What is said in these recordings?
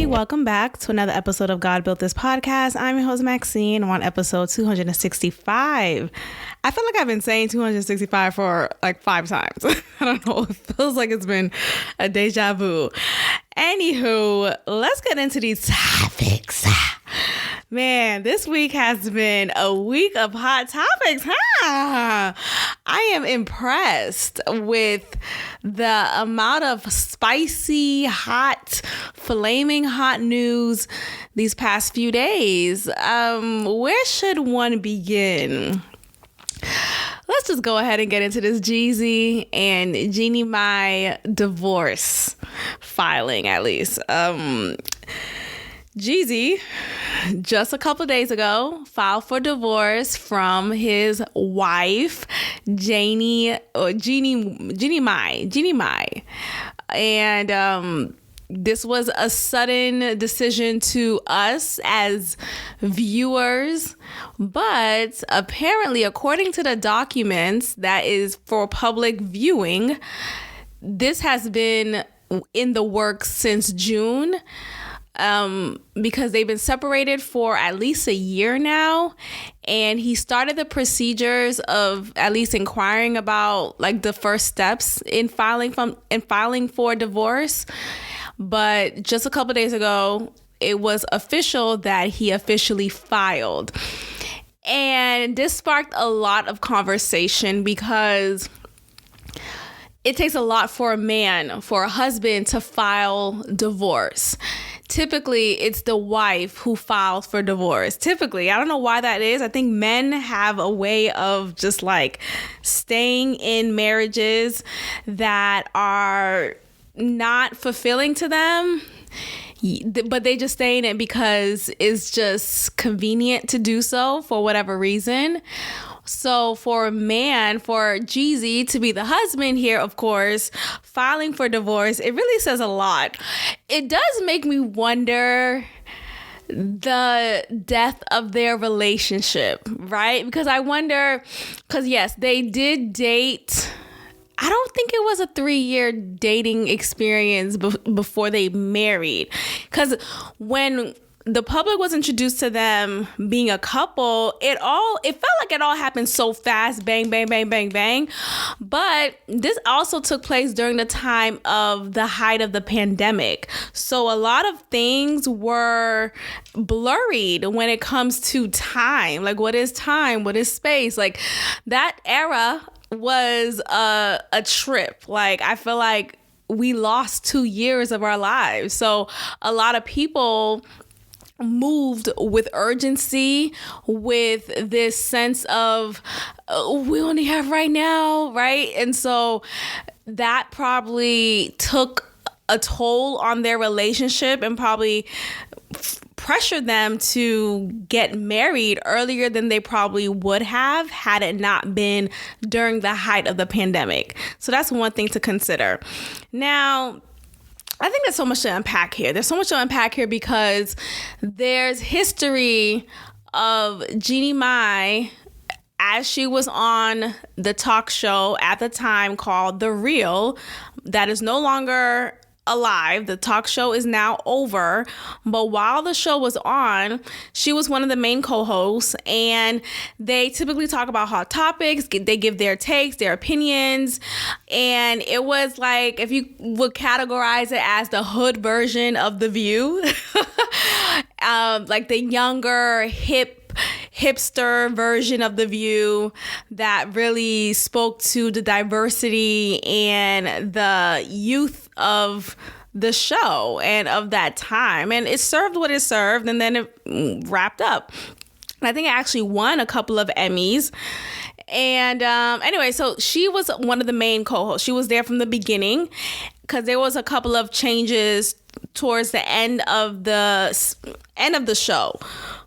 welcome back to another episode of God Built This Podcast. I'm your host, Maxine. I'm on episode 265. I feel like I've been saying 265 for like 5 times. I don't know. It feels like it's been a deja vu. Anywho, let's get into these topics. Man, this week has been a week of hot topics, huh? I am impressed with the amount of spicy, hot, flaming hot news these past few days. Where should one begin? Let's just go ahead and get into this Jeezy and Jeannie Mai divorce filing, at least. Jeezy, just a couple days ago, filed for divorce from his wife, Jeannie Mai. And this was a sudden decision to us as viewers, but apparently, according to the documents that is for public viewing, this has been in the works since June. Because they've been separated for at least a year now, and he started the procedures of at least inquiring about like the first steps in filing for divorce. But just a couple days ago, it was official that he officially filed, and this sparked a lot of conversation because it takes a lot for a man, for a husband to file divorce. Typically, it's the wife who files for divorce. Typically, I don't know why that is. I think men have a way of just like staying in marriages that are not fulfilling to them, but they just stay in it because it's just convenient to do so for whatever reason. So for a man, for Jeezy to be the husband here, of course, filing for divorce, it really says a lot. It does make me wonder the depth of their relationship, right? Because I wonder, because yes, they did date. I don't think it was a 3-year dating experience before they married. Because when the public was introduced to them being a couple, it felt like it all happened so fast, bang, bang, bang, bang, bang. But this also took place during the time of the height of the pandemic. So a lot of things were blurred when it comes to time. Like, what is time? What is space? Like, that era was a trip. Like, I feel like we lost 2 years of our lives. So a lot of people moved with urgency, with this sense of we only have right now, right? And so that probably took a toll on their relationship and probably pressured them to get married earlier than they probably would have had it not been during the height of the pandemic. So that's one thing to consider. Now, I think there's so much to unpack here. There's so much to unpack here because there's history of Jeannie Mai as she was on the talk show at the time called The Real, that is no longer alive. The talk show is now over. But while the show was on, she was one of the main co-hosts, and they typically talk about hot topics. They give their takes, their opinions. And it was like, if you would categorize it as the hood version of The View, like the younger, hipster version of The View that really spoke to the diversity and the youth of the show and of that time. And it served what it served, and then it wrapped up. And I think it actually won a couple of Emmys. And anyway, so she was one of the main co-hosts. She was there from the beginning because there was a couple of changes towards the end of the show.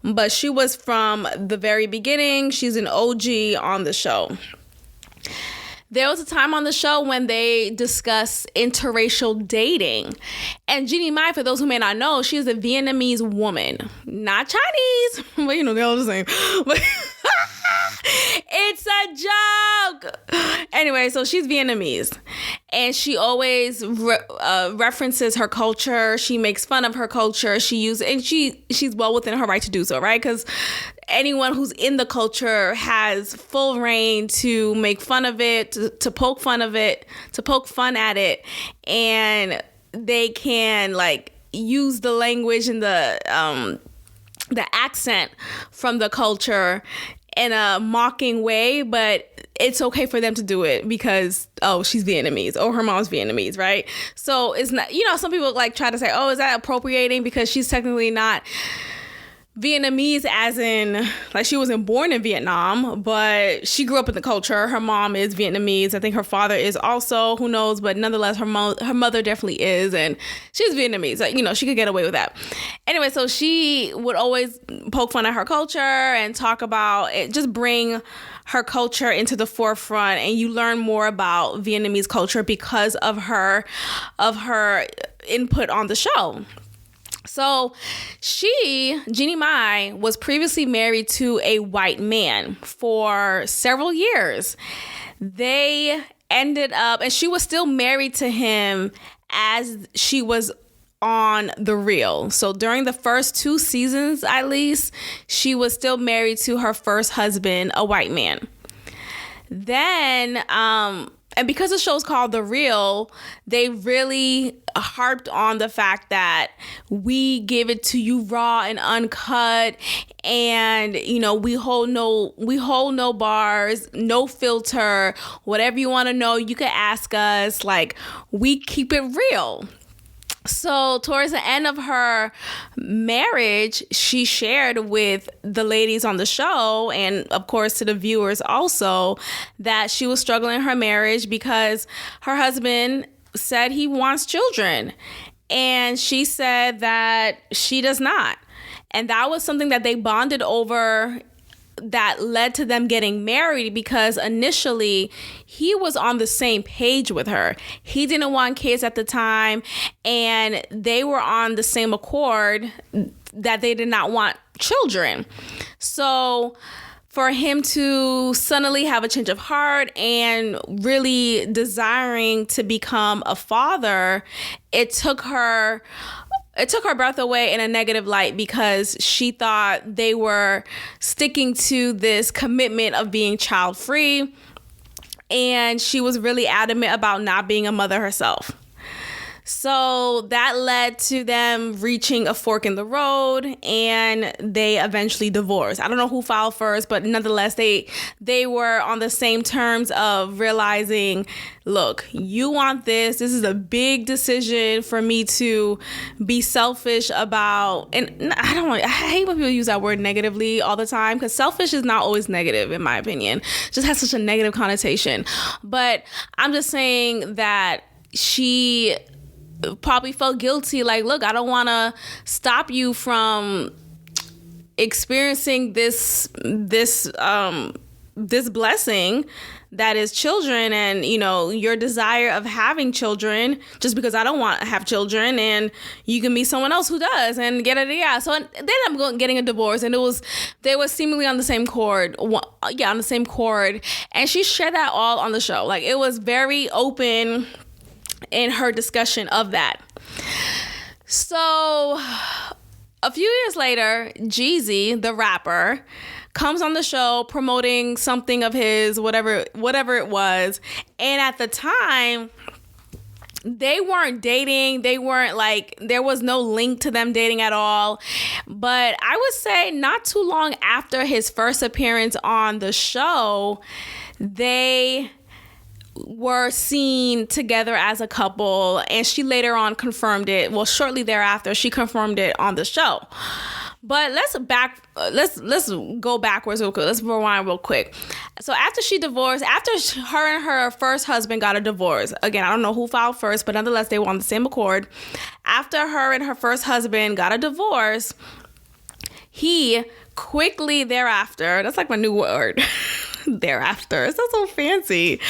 But she was from the very beginning. She's an OG on the show. There was a time on the show when they discussed interracial dating. And Jeannie Mai, for those who may not know, she is a Vietnamese woman. Not Chinese. But, they're all the same. But it's a joke. Anyway, Anyway, so she's Vietnamese, and she always references her culture. She makes fun of her culture. She's well within her right to do so, right? Because anyone who's in the culture has full reign to make fun of it, to poke fun of it, to poke fun at it, and they can like use the language and the accent from the culture in a mocking way, but it's okay for them to do it because, oh, she's Vietnamese or her mom's Vietnamese, right? So it's not, some people like try to say, oh, is that appropriating because she's technically not Vietnamese as in like she wasn't born in Vietnam, but she grew up in the culture. Her mom is Vietnamese. I think her father is also, who knows, but nonetheless her mother definitely is, and she's Vietnamese. Like, she could get away with that. Anyway, so she would always poke fun at her culture and talk about it, just bring her culture into the forefront, and you learn more about Vietnamese culture because of her input on the show. So Jeannie Mai was previously married to a white man for several years. They ended up, and she was still married to him as she was on The Real. So during the first 2 seasons, at least, she was still married to her first husband, a white man. Then, and because the show's called The Real, they really harped on the fact that we give it to you raw and uncut, and we hold no bars, no filter. Whatever you want to know, you can ask us. Like, we keep it real. So towards the end of her marriage, she shared with the ladies on the show, and of course to the viewers also, that she was struggling in her marriage because her husband said he wants children, and she said that she does not. And that was something that they bonded over, that led to them getting married, because initially he was on the same page with her. He didn't want kids at the time, and they were on the same accord that they did not want children. So for him to suddenly have a change of heart and really desiring to become a father, it took her breath away in a negative light, because she thought they were sticking to this commitment of being child free, and she was really adamant about not being a mother herself. So that led to them reaching a fork in the road, and they eventually divorced. I don't know who filed first, but nonetheless, they were on the same terms of realizing, look, you want this. This is a big decision for me to be selfish about. And I hate when people use that word negatively all the time, because selfish is not always negative, in my opinion. It just has such a negative connotation. But I'm just saying that she probably felt guilty, like, look, I don't want to stop you from experiencing this blessing that is children, and your desire of having children, just because I don't want to have children, and you can meet someone else who does, and so then I'm getting a divorce, and they were seemingly on the same chord, and she shared that all on the show. Like, it was very open in her discussion of that. So a few years later, Jeezy, the rapper, comes on the show promoting something of his, whatever it was. And at the time, they weren't dating. They weren't there was no link to them dating at all. But I would say not too long after his first appearance on the show, they were seen together as a couple, and she later on confirmed it. Well, shortly thereafter, she confirmed it on the show. But let's go backwards real quick. Let's rewind real quick. So after she divorced, after her and her first husband got a divorce, again, I don't know who filed first, but nonetheless, they were on the same accord. After her and her first husband got a divorce, he quickly thereafter, that's like my new word, thereafter, it's not so fancy,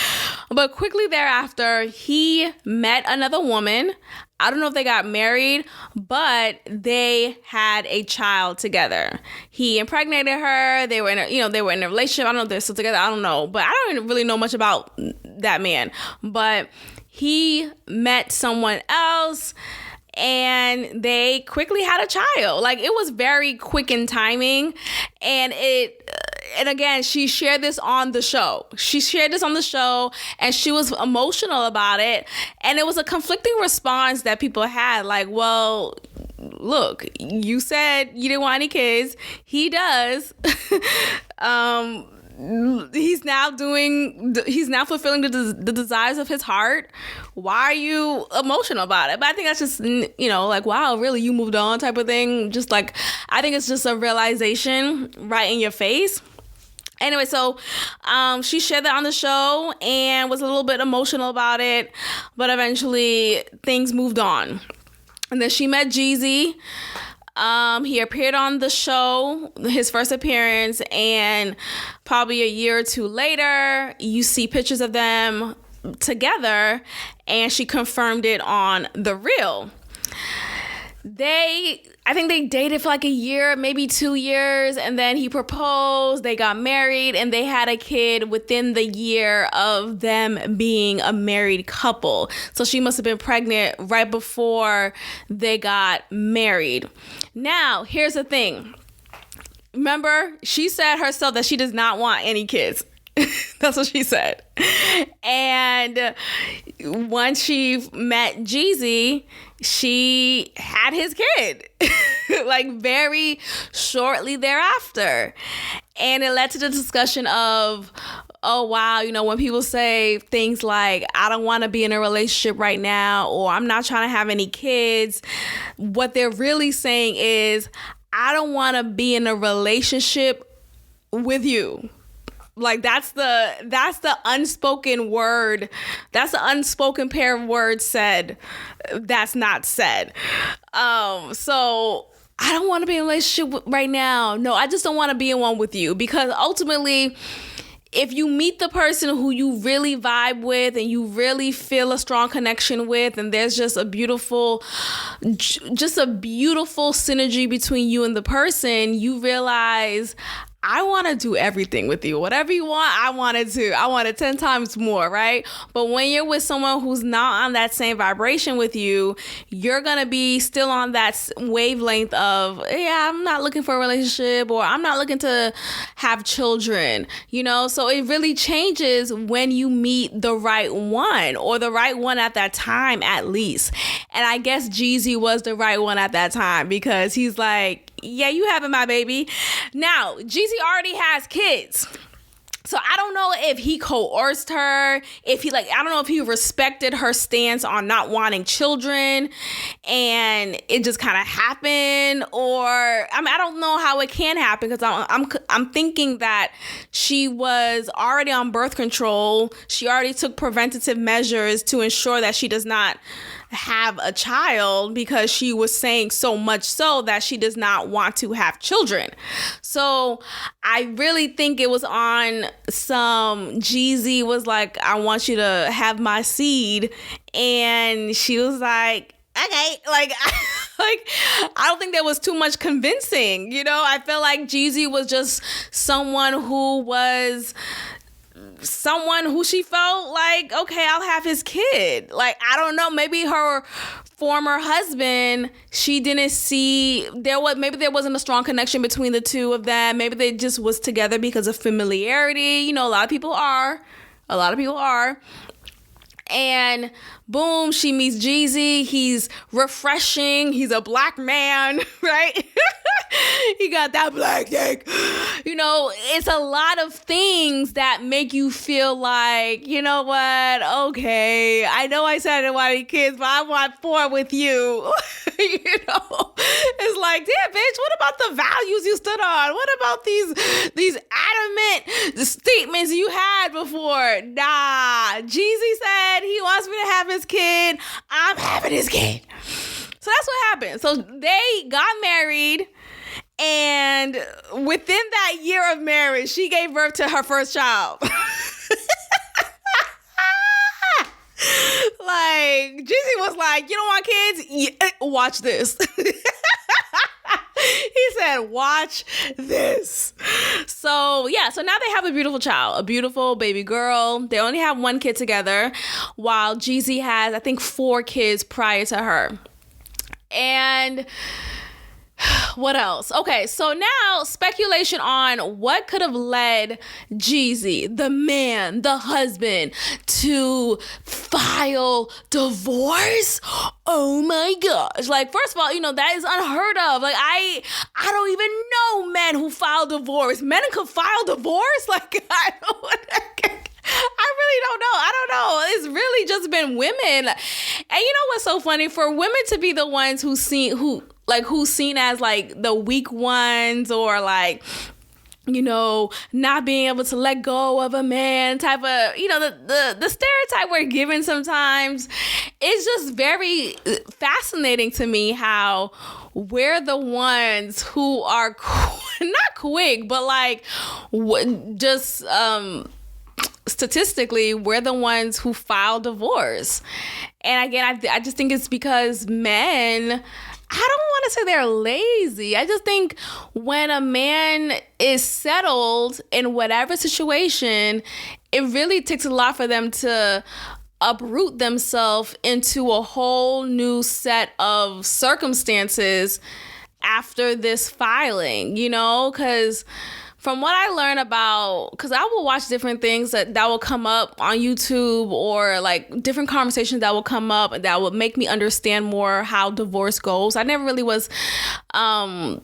but quickly thereafter, he met another woman. I don't know if they got married, but they had a child together. He impregnated her. They were in a relationship. I don't know if they're still together. I don't know, but I don't really know much about that man. But he met someone else and they quickly had a child. Like, it was very quick in timing. And again, she shared this on the show. And she was emotional about it. And it was a conflicting response that people had. Like, well, look, you said you didn't want any kids. He does. He's now fulfilling the desires of his heart. Why are you emotional about it? But I think that's just, like, wow, really, you moved on type of thing. Just like, I think it's just a realization right in your face. Anyway, so she shared that on the show and was a little bit emotional about it, but eventually things moved on. And then she met Jeezy. He appeared on the show, his first appearance, and probably a year or two later, you see pictures of them together, and she confirmed it on The Real. I think they dated for like a year, maybe 2 years, and then he proposed, they got married, and they had a kid within the year of them being a married couple. So she must have been pregnant right before they got married. Now, here's the thing. Remember, she said herself that she does not want any kids. That's what she said. And once she met Jeezy, she had his kid like very shortly thereafter. And it led to the discussion of, oh, wow, when people say things like, I don't want to be in a relationship right now, or I'm not trying to have any kids, what they're really saying is, I don't want to be in a relationship with you. Like, that's the unspoken word. That's the unspoken pair of words said. That's not said. So I don't want to be in a relationship right now. No, I just don't want to be in one with you, because ultimately, if you meet the person who you really vibe with and you really feel a strong connection with, and there's just a beautiful synergy between you and the person, you realize, I want to do everything with you. Whatever you want, I want it too. I want it 10 times more, right? But when you're with someone who's not on that same vibration with you, you're going to be still on that wavelength of, yeah, I'm not looking for a relationship, or I'm not looking to have children, So it really changes when you meet the right one, or the right one at that time, at least. And I guess Jeezy was the right one at that time, because he's like, yeah, you having my baby. Now, Jeezy already has kids. So I don't know if he coerced her, I don't know if he respected her stance on not wanting children and it just kind of happened, or I don't know how it can happen, because I'm thinking that she was already on birth control. She already took preventative measures to ensure that she does not have a child, because she was saying so much so that she does not want to have children. So I really think it was on some, Jeezy was like, I want you to have my seed, and she was like, okay, I don't think there was too much convincing, I felt like Jeezy was just someone who she felt like, okay, I'll have his kid. Like, I don't know, maybe her former husband, she didn't see, maybe there wasn't a strong connection between the two of them. Maybe they just was together because of familiarity. A lot of people are. And boom, she meets Jeezy. He's refreshing. He's a black man, right? He got that black dick. It's a lot of things that make you feel like, you know what? Okay, I know I said I didn't want any kids, but I want 4 with you. It's like, damn, bitch, what about the values you stood on? What about these adamant statements you had before? Nah, Jeezy said he wants me to have his kid. I'm having his kid. So that's what happened. So they got married, and within that year of marriage, she gave birth to her first child. Like, Jeezy was like, you don't want kids? Yeah, watch this. He He said, watch this. So now they have a beautiful child, a beautiful baby girl. They only have one kid together, while Jeezy has, I think, 4 kids prior to her. And what else? Okay, so now speculation on what could have led Jeezy, the man, the husband, to file divorce. Oh my gosh. Like, first of all, that is unheard of. Like, I don't even know men who file divorce. Men can file divorce? Like, I really don't know. I don't know. It's really just been women. And you know what's so funny? For women to be the ones who's seen as like the weak ones, or like, not being able to let go of a man type of, the stereotype we're given sometimes. It's just very fascinating to me how we're the ones who are not quick, but like just statistically, we're the ones who file divorce. And again, I just think it's because men, I don't want to say they're lazy. I just think when a man is settled in whatever situation, it really takes a lot for them to uproot themselves into a whole new set of circumstances after this filing, because from what I learned about, because I will watch different things that will come up on YouTube, or like different conversations that will come up that will make me understand more how divorce goes. I never really was, I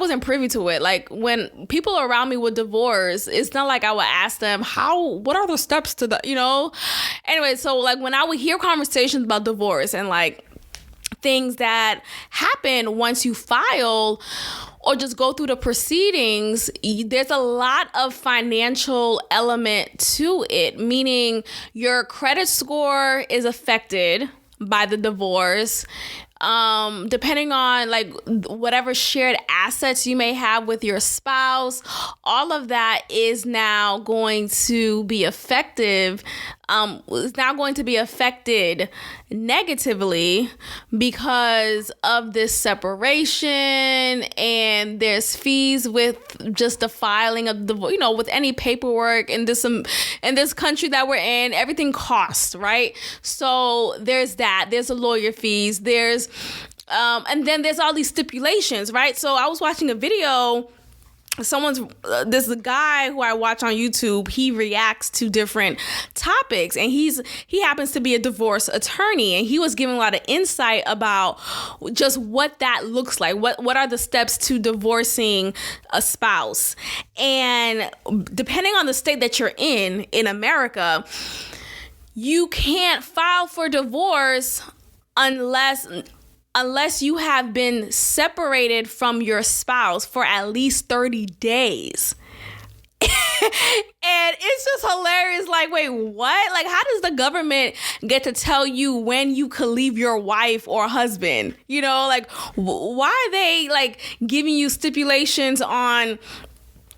wasn't privy to it. Like, when people around me would divorce, it's not like I would ask them, what are the steps to that, Anyway, so like when I would hear conversations about divorce and like things that happen once you file or just go through the proceedings, there's a lot of financial element to it, meaning your credit score is affected by the divorce. Depending on like whatever shared assets you may have with your spouse, all of that is now going to be affected negatively because of this separation, and there's fees with just the filing of the, with any paperwork in this country that we're in. Everything costs, right? So there's that. There's the lawyer fees. There's and then there's all these stipulations, right? So I was watching a video. There's a guy who I watch on YouTube. He reacts to different topics, and he happens to be a divorce attorney, and he was giving a lot of insight about just what that looks like. What are the steps to divorcing a spouse? And depending on the state that you're in America, you can't file for divorce unless you have been separated from your spouse for at least 30 days. And it's just hilarious. Like, wait, what? Like, how does the government get to tell you when you could leave your wife or husband? Like, why are they like giving you stipulations on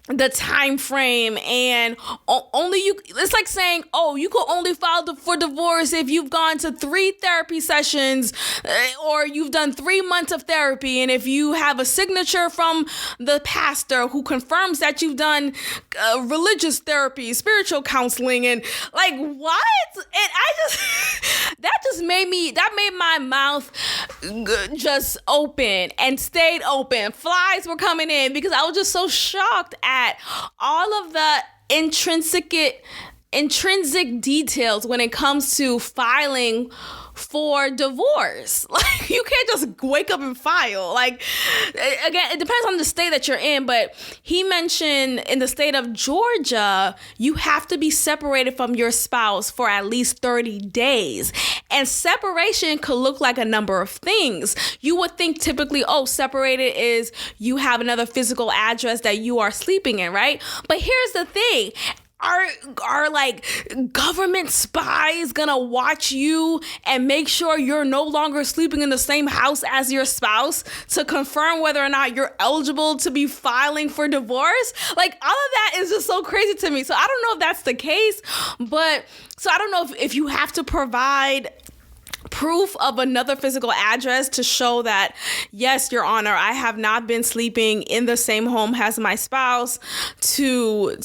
the time frame, and it's like saying, you could only file for divorce if you've gone to 3 therapy sessions, or you've done 3 months of therapy, and if you have a signature from the pastor who confirms that you've done religious therapy, spiritual counseling, and like, what? And that made my mouth just open and stayed open. Flies were coming in because I was just so shocked at all of the intrinsic details when it comes to filing for divorce. Like, you can't just wake up and file. Like, again, it depends on the state that you're in, but he mentioned in the state of Georgia, you have to be separated from your spouse for at least 30 days. And separation could look like a number of things. You would think typically, separated is you have another physical address that you are sleeping in, right? But here's the thing. Are like government spies gonna watch you and make sure you're no longer sleeping in the same house as your spouse to confirm whether or not you're eligible to be filing for divorce? Like, all of that is just so crazy to me. So I don't know if that's the case, but so I don't know if you have to provide proof of another physical address to show that, yes, Your Honor, I have not been sleeping in the same home as my spouse, to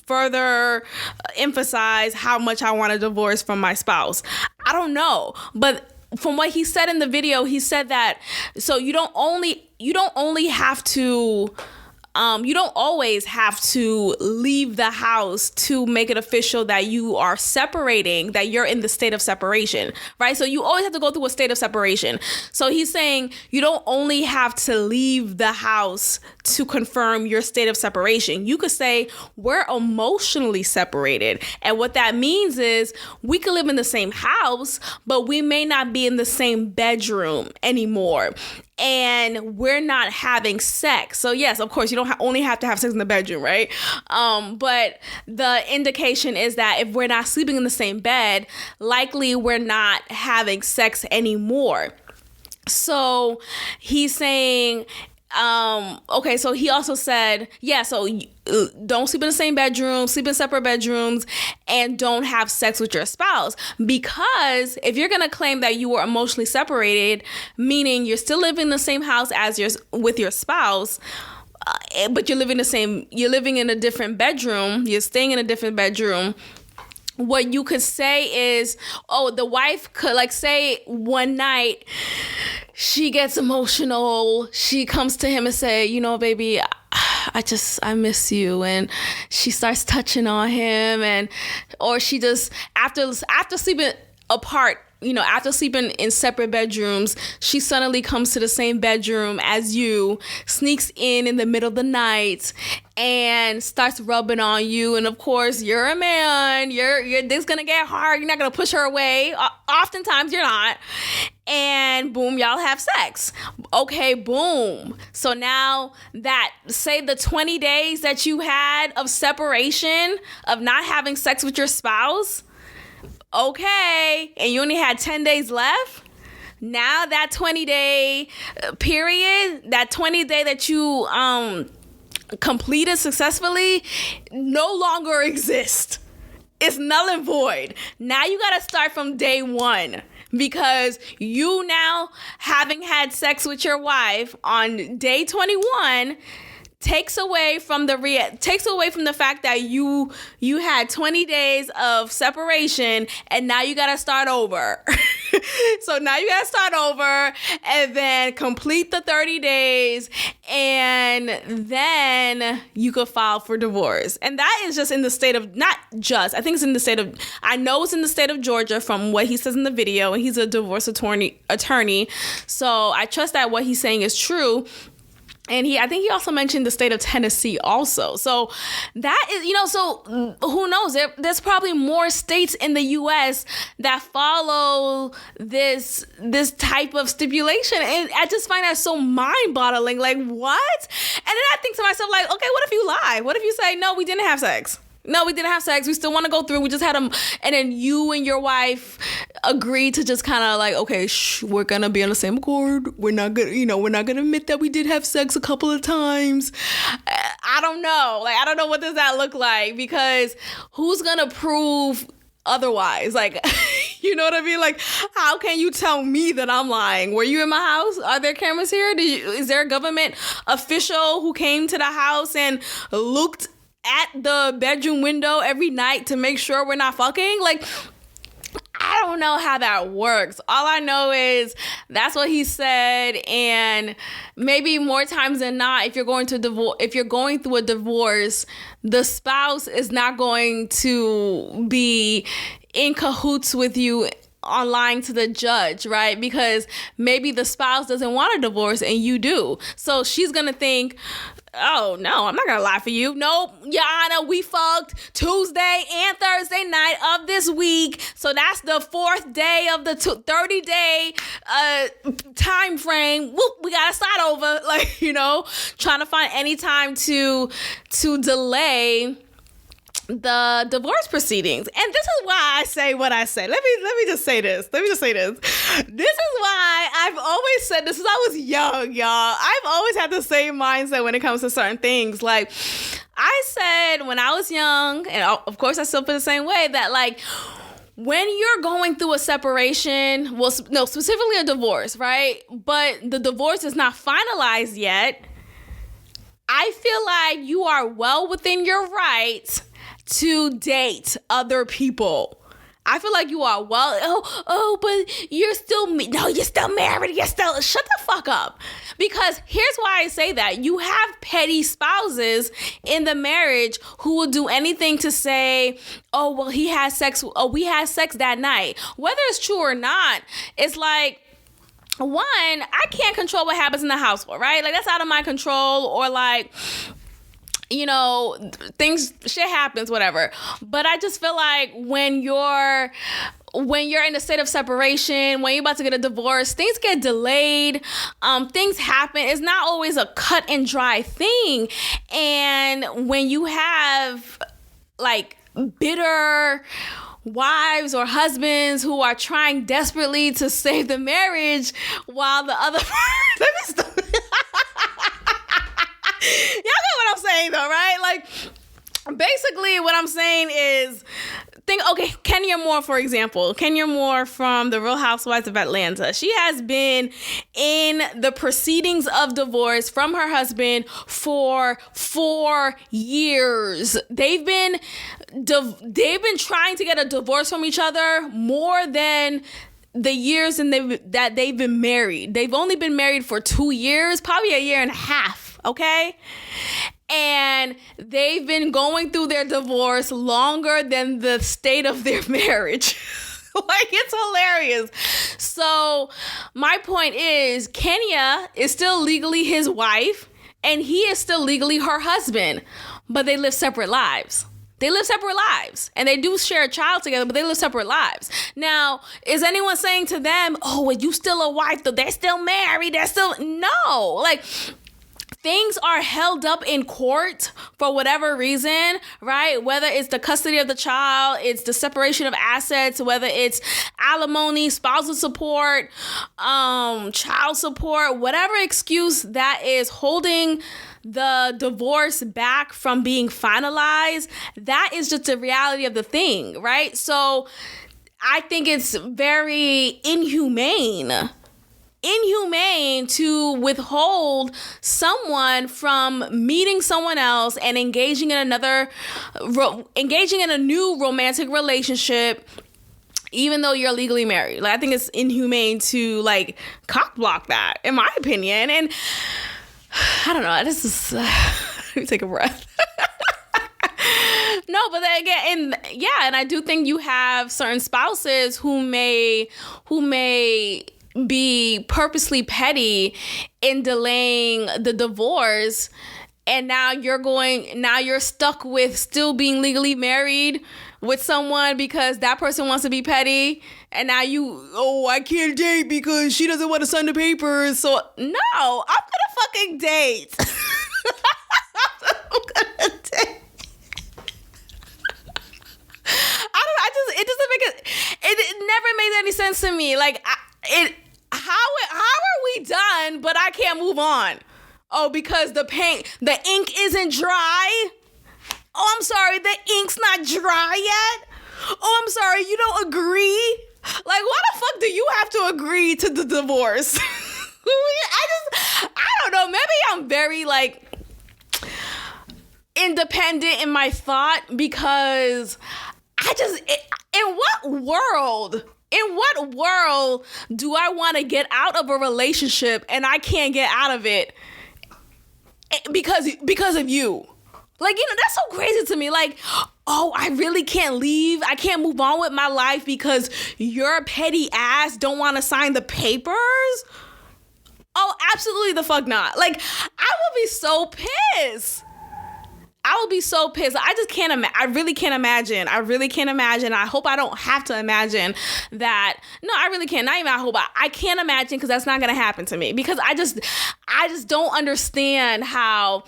further emphasize how much I want a divorce from my spouse. I don't know, but from what he said in the video, he said that so you don't always have to leave the house to make it official that you are separating, that you're in the state of separation, right? So you always have to go through a state of separation. So he's saying you don't only have to leave the house to confirm your state of separation. You could say we're emotionally separated. And what that means is we could live in the same house, but we may not be in the same bedroom anymore. And we're not having sex. So yes, of course, you don't only have to have sex in the bedroom, right? But the indication is that if we're not sleeping in the same bed, likely we're not having sex anymore. So he's saying, okay, so he also said, so don't sleep in the same bedroom, sleep in separate bedrooms, and don't have sex with your spouse. Because if you're going to claim that you were emotionally separated, meaning you're still living in the same house as with your spouse, but you're living in a different bedroom, you're staying in a different bedroom, what you could say is, the wife could, say one night she gets emotional, she comes to him and say, baby, I miss you, and she starts touching on him, or she just after sleeping apart, after sleeping in separate bedrooms, she suddenly comes to the same bedroom as you, sneaks in the middle of the night, and starts rubbing on you. And of course, you're a man. This is gonna get hard. You're not gonna push her away. Oftentimes, you're not. And boom, y'all have sex. Okay, boom. So now say the 20 days that you had of separation, of not having sex with your spouse. Okay, and you only had 10 days left. Now that 20-day period, that 20-day that you completed successfully, no longer exists. It's null and void. Now you got to start from day one, because you now, having had sex with your wife on day 21, takes away from the fact that you had 20 days of separation, and now you got to start over. So now you got to start over and then complete the 30 days, and then you could file for divorce. And that is just in the state of, I know it's in the state of Georgia from what he says in the video, and he's a divorce attorney. So I trust that what he's saying is true. And I think he also mentioned the state of Tennessee also. So that is, so who knows? There's probably more states in the U.S. that follow this type of stipulation. And I just find that so mind-boggling. Like, what? And then I think to myself, like, okay, what if you lie? What if you say, no, we didn't have sex? No, we didn't have sex. We still want to go through. We just had them. And then you and your wife agreed to just kind of like, okay, we're going to be on the same accord. We're not going to admit that we did have sex a couple of times. I don't know. I don't know, what does that look like? Because who's going to prove otherwise? You know what I mean? How can you tell me that I'm lying? Were you in my house? Are there cameras here? Is there a government official who came to the house and looked at the bedroom window every night to make sure we're not fucking? I don't know how that works. All I know is that's what he said, and maybe more times than not, if you're going through a divorce, the spouse is not going to be in cahoots with you on lying to the judge, right? Because maybe the spouse doesn't want a divorce and you do. So she's gonna think, oh, no, I'm not going to lie for you. Nope, Your Honor, we fucked Tuesday and Thursday night of this week. So that's the fourth day of the 30-day time frame. Whoop, we got to start over. Trying to find any time to delay the divorce proceedings. And this is why I say what I say. Let me just say this. This is why I've always said this since I was young, y'all. I've always had the same mindset when it comes to certain things. I said when I was young, and of course I still feel the same way, that when you're going through a separation, well, no, specifically a divorce, right? But the divorce is not finalized yet. I feel like you are well within your rights to date other people. I feel like you are but you're still, no, you're still married. Shut the fuck up. Because here's why I say that. You have petty spouses in the marriage who will do anything to say, oh, well, we had sex that night. Whether it's true or not, it's like, one, I can't control what happens in the household, right? Like, that's out of my control, or like, you know, shit happens, whatever. But I just feel like when you're in a state of separation, when you're about to get a divorce, things get delayed, things happen. It's not always a cut and dry thing. And when you have like bitter wives or husbands who are trying desperately to save the marriage while the other y'all get what I'm saying though, right? Like, basically what I'm saying is, Kenya Moore, for example. Kenya Moore from The Real Housewives of Atlanta. She has been in the proceedings of divorce from her husband for 4 years. They've been trying to get a divorce from each other more than the years that they've been married. They've only been married for 2 years, probably a year and a half, okay? And they've been going through their divorce longer than the state of their marriage. Like, it's hilarious. So my point is, Kenya is still legally his wife and he is still legally her husband, but they live separate lives. And they do share a child together, but they live separate lives. Now, is anyone saying to them, oh, well, you still a wife, though? They're still married. No. Like, things are held up in court for whatever reason, right? Whether it's the custody of the child, it's the separation of assets, whether it's alimony, spousal support, child support, whatever excuse that is holding the divorce back from being finalized, that is just the reality of the thing, right? So I think it's very inhumane to withhold someone from meeting someone else and engaging in a new romantic relationship, even though you're legally married. Like, I think it's inhumane to like cock block that, in my opinion. And I don't know. This is let me take a breath. No, but then again, and I do think you have certain spouses who may be purposely petty in delaying the divorce, and now you're stuck with still being legally married with someone because that person wants to be petty, and now I can't date because she doesn't want to sign the papers. So no, I'm gonna fucking date. I'm gonna date. It never made any sense to me. Like, how are we done, but I can't move on? Oh, because the ink isn't dry? Oh, I'm sorry, the ink's not dry yet? Oh, I'm sorry, you don't agree? Like, why the fuck do you have to agree to the divorce? I don't know, maybe I'm very, like, independent in my thought, because in what world do I want to get out of a relationship and I can't get out of it because of you? Like, that's so crazy to me. Like, oh, I really can't leave. I can't move on with my life because your petty ass don't want to sign the papers? Oh, absolutely the fuck not. Like, I would be so pissed. I just can't I really can't imagine. I hope I don't have to imagine that. No, I really can't. Not even I hope. I can't imagine, because that's not going to happen to me. Because I just don't understand how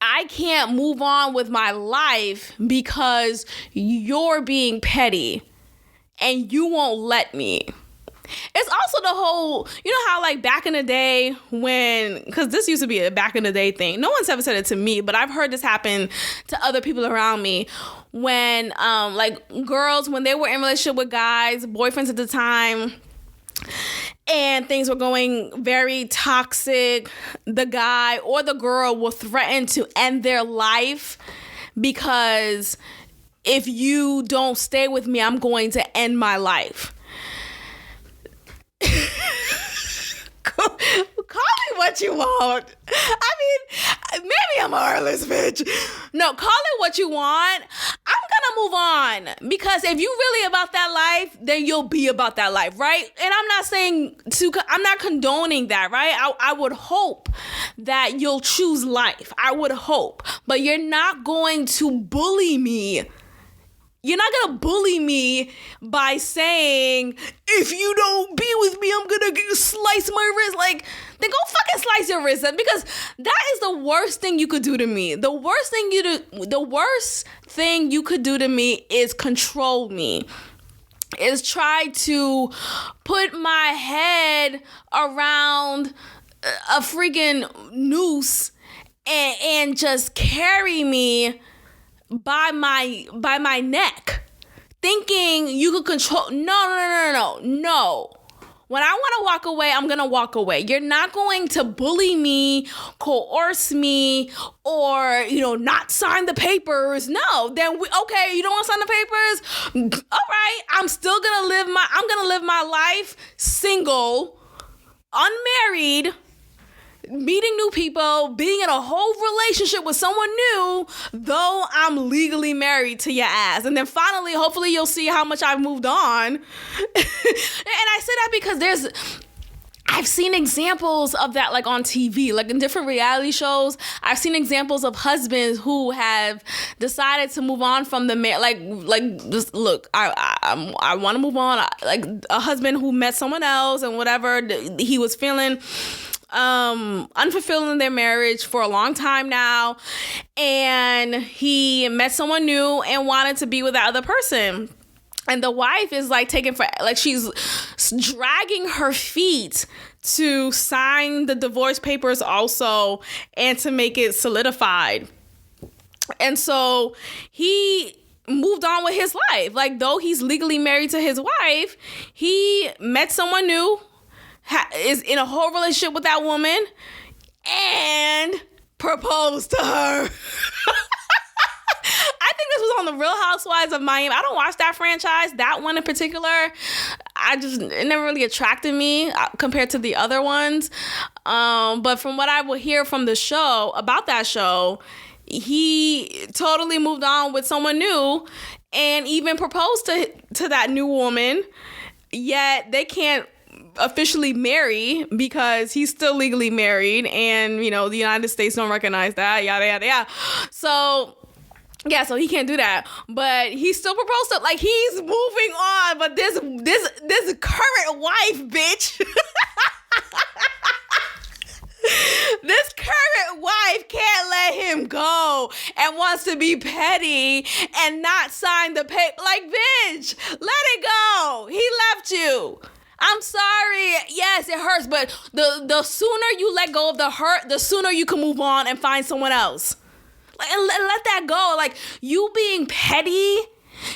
I can't move on with my life because you're being petty and you won't let me. It's also the whole, you know how like back in the day because this used to be a back in the day thing. No one's ever said it to me, but I've heard this happen to other people around me. When like girls, when they were in relationship with guys, boyfriends at the time, and things were going very toxic, the guy or the girl will threaten to end their life because if you don't stay with me, I'm going to end my life. Call me what you want. I mean, maybe I'm a heartless bitch. No, call it what you want. I'm gonna move on because if you really about that life, then you'll be about that life, right? And I'm not saying I'm not condoning that, right? I would hope that you'll choose life. I would hope, but you're not going to bully me. You're not going to bully me by saying, if you don't be with me, I'm going to slice my wrist. Like, then go fucking slice your wrist. Because that is the worst thing you could do to me. The worst thing you could do to me is control me. Is try to put my head around a freaking noose and just carry me by my neck, thinking you could control. No. When I want to walk away, I'm gonna walk away. You're not going to bully me, coerce me, or not sign the papers. No, then okay, you don't want to sign the papers. All right, I'm gonna live my life single, unmarried, meeting new people, being in a whole relationship with someone new, though I'm legally married to your ass. And then finally, hopefully you'll see how much I've moved on. And I say that because I've seen examples of that, like on TV, like in different reality shows. I've seen examples of husbands who have decided to move on from the man. Like just look, I want to move on. Like a husband who met someone else and whatever, he was feeling unfulfilled in their marriage for a long time now, and he met someone new and wanted to be with that other person. And the wife is like she's dragging her feet to sign the divorce papers also and to make it solidified. And so he moved on with his life. Like, though he's legally married to his wife, he met someone new, is in a whole relationship with that woman, and proposed to her. I think this was on the Real Housewives of Miami. I don't watch that franchise. That one in particular, it never really attracted me compared to the other ones. But from what I will hear from the show, about that show, he totally moved on with someone new and even proposed to that new woman, yet they can't officially marry because he's still legally married, and the United States don't recognize that, yada yada yada. So yeah, so he can't do that, but he still proposed to, like, he's moving on. But this current wife, bitch, this current wife can't let him go and wants to be petty and not sign the paper. Like, bitch, let it go. He left you. I'm sorry. Yes, it hurts, but the sooner you let go of the hurt, the sooner you can move on and find someone else. And let that go. Like, you being petty,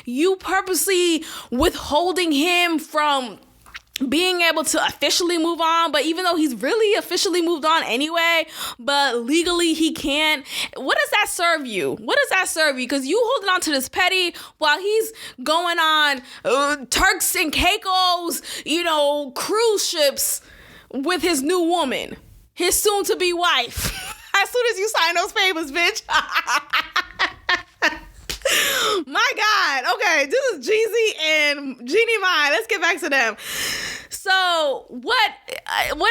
you purposely withholding him from being able to officially move on, but even though he's really officially moved on anyway, but legally he can't. What does that serve you? Because you holding on to this petty while he's going on Turks and Caicos, cruise ships with his new woman, his soon-to-be wife. As soon as you sign those papers, bitch. My God. Okay, this is Jeezy and Jeannie Mai. Let's get back to them. So what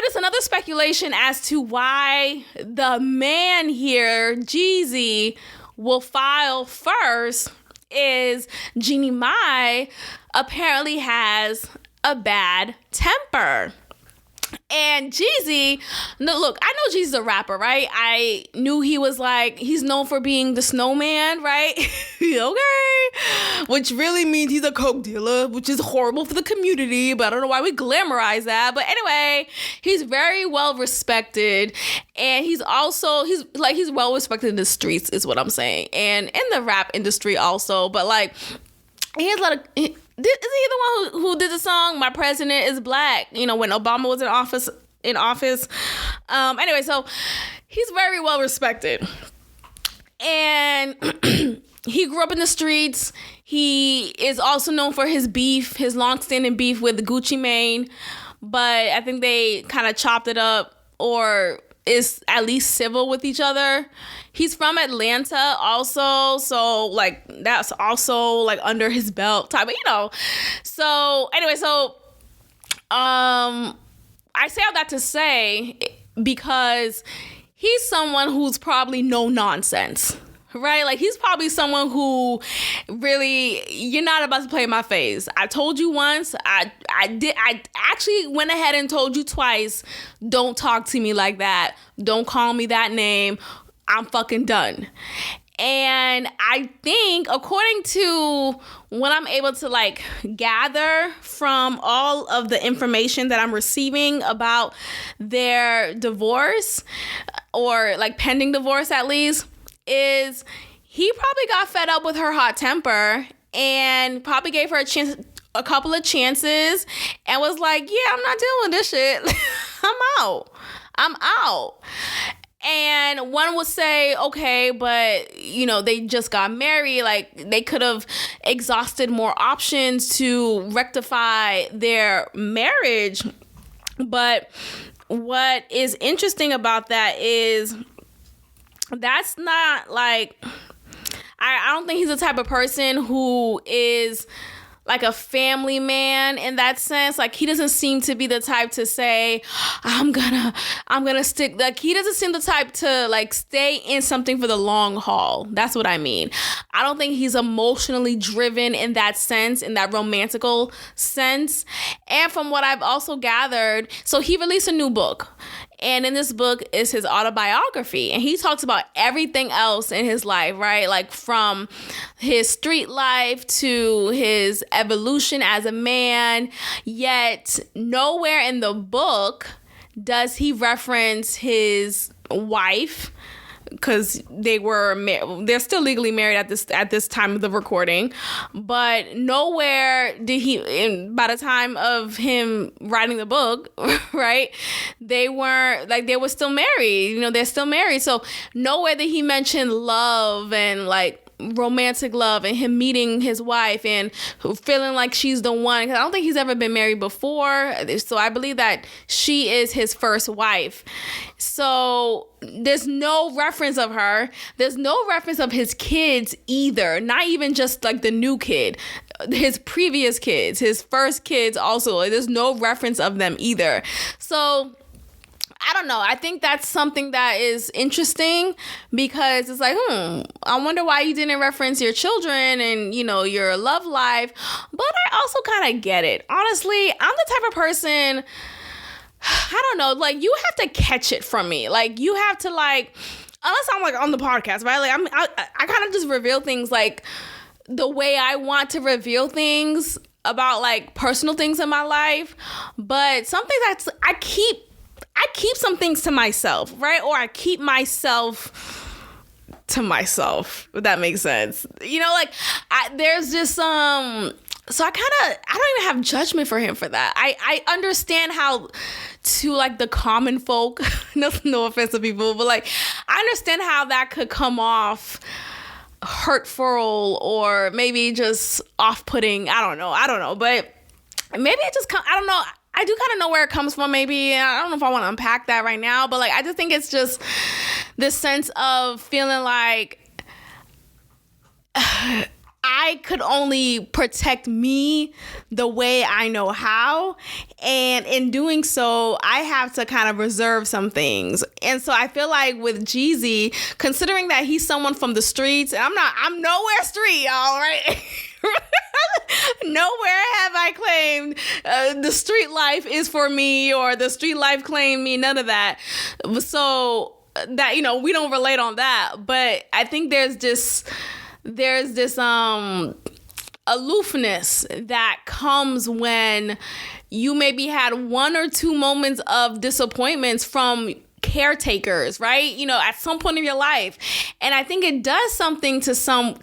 is another speculation as to why the man here, Jeezy, will file first is Jeannie Mai apparently has a bad temper. And Jeezy, no, look, I know Jeezy's a rapper, right? I knew he was like, he's known for being the snowman, right? Okay. Which really means he's a coke dealer, which is horrible for the community, but I don't know why we glamorize that. But anyway, he's very well respected. And he's well respected in the streets, is what I'm saying. And in the rap industry also. But like, he has a lot of... Is he the one who did the song "My President is Black"? You know, when Obama was in office. Anyway, so he's very well respected, and he grew up in the streets. He is also known for his long-standing beef with Gucci Mane, but I think they kind of chopped it up, or is at least civil with each other. He's from Atlanta also, so like that's also like under his belt type, So anyway, I say all that to say because he's someone who's probably no nonsense, right? Like he's probably someone who really, you're not about to play in my face. I told you once, I actually went ahead and told you twice, don't talk to me like that. Don't call me that name. I'm fucking done. And I think according to what I'm able to like gather from all of the information that I'm receiving about their divorce, or like pending divorce at least, is he probably got fed up with her hot temper and probably gave her a couple of chances and was like, yeah, I'm not dealing with this shit. I'm out. And one would say, okay, but, they just got married. Like, they could have exhausted more options to rectify their marriage. But what is interesting about that is that's not like, I don't think he's the type of person who is like a family man in that sense. Like he doesn't seem to be the type to say, I'm gonna stick. Like he doesn't seem the type to like stay in something for the long haul. That's what I mean. I don't think he's emotionally driven in that sense, in that romantical sense. And from what I've also gathered, so he released a new book. And in this book is his autobiography. And he talks about everything else in his life, right? Like from his street life to his evolution as a man. Yet nowhere in the book does he reference his wife, because they're still legally married at this time of the recording, but nowhere did he, by the time of him writing the book, right, they were still married, they're still married, so nowhere did he mention love and like romantic love and him meeting his wife and feeling like she's the one. I don't think he's ever been married before, so I believe that she is his first wife. So there's no reference of her. There's no reference of his kids either, not even just like the new kid, his previous kids, his first kids also. There's no reference of them either. So I don't know. I think that's something that is interesting because it's like, I wonder why you didn't reference your children and, your love life. But I also kind of get it. Honestly, I'm the type of person, I don't know, like you have to catch it from me. Like you have to like, unless I'm like on the podcast, right? Like I kind of just reveal things like the way I want to reveal things about like personal things in my life. But something that's, I keep some things to myself, right? Or I keep myself to myself, if that makes sense. There's just so I don't even have judgment for him for that. I understand how to like the common folk, no offense to people, but like I understand how that could come off hurtful or maybe just off-putting. I don't know, but maybe it just I don't know. I do kind of know where it comes from, maybe. I don't know if I want to unpack that right now, but like I just think it's just this sense of feeling like I could only protect me the way I know how. And in doing so, I have to kind of reserve some things. And so I feel like with Jeezy, considering that he's someone from the streets, and I'm nowhere street, y'all, right? Nowhere have I claimed the street life is for me or the street life claimed me. None of that. So that, we don't relate on that. But I think there's this aloofness that comes when you maybe had one or two moments of disappointments from caretakers, right? At some point in your life. And I think it does something to some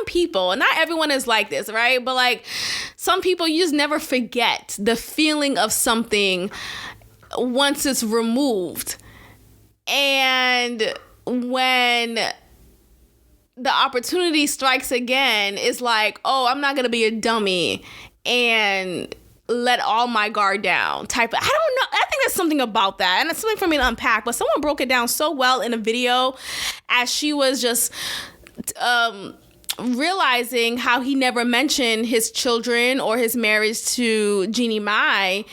people. Not everyone is like this, right? But like some people, you just never forget the feeling of something once it's removed. And when the opportunity strikes again, it's like, oh, I'm not going to be a dummy and let all my guard down type of, I don't know. I think there's something about that. And it's something for me to unpack, but someone broke it down so well in a video as she was just realizing how he never mentioned his children or his marriage to Jeannie Mai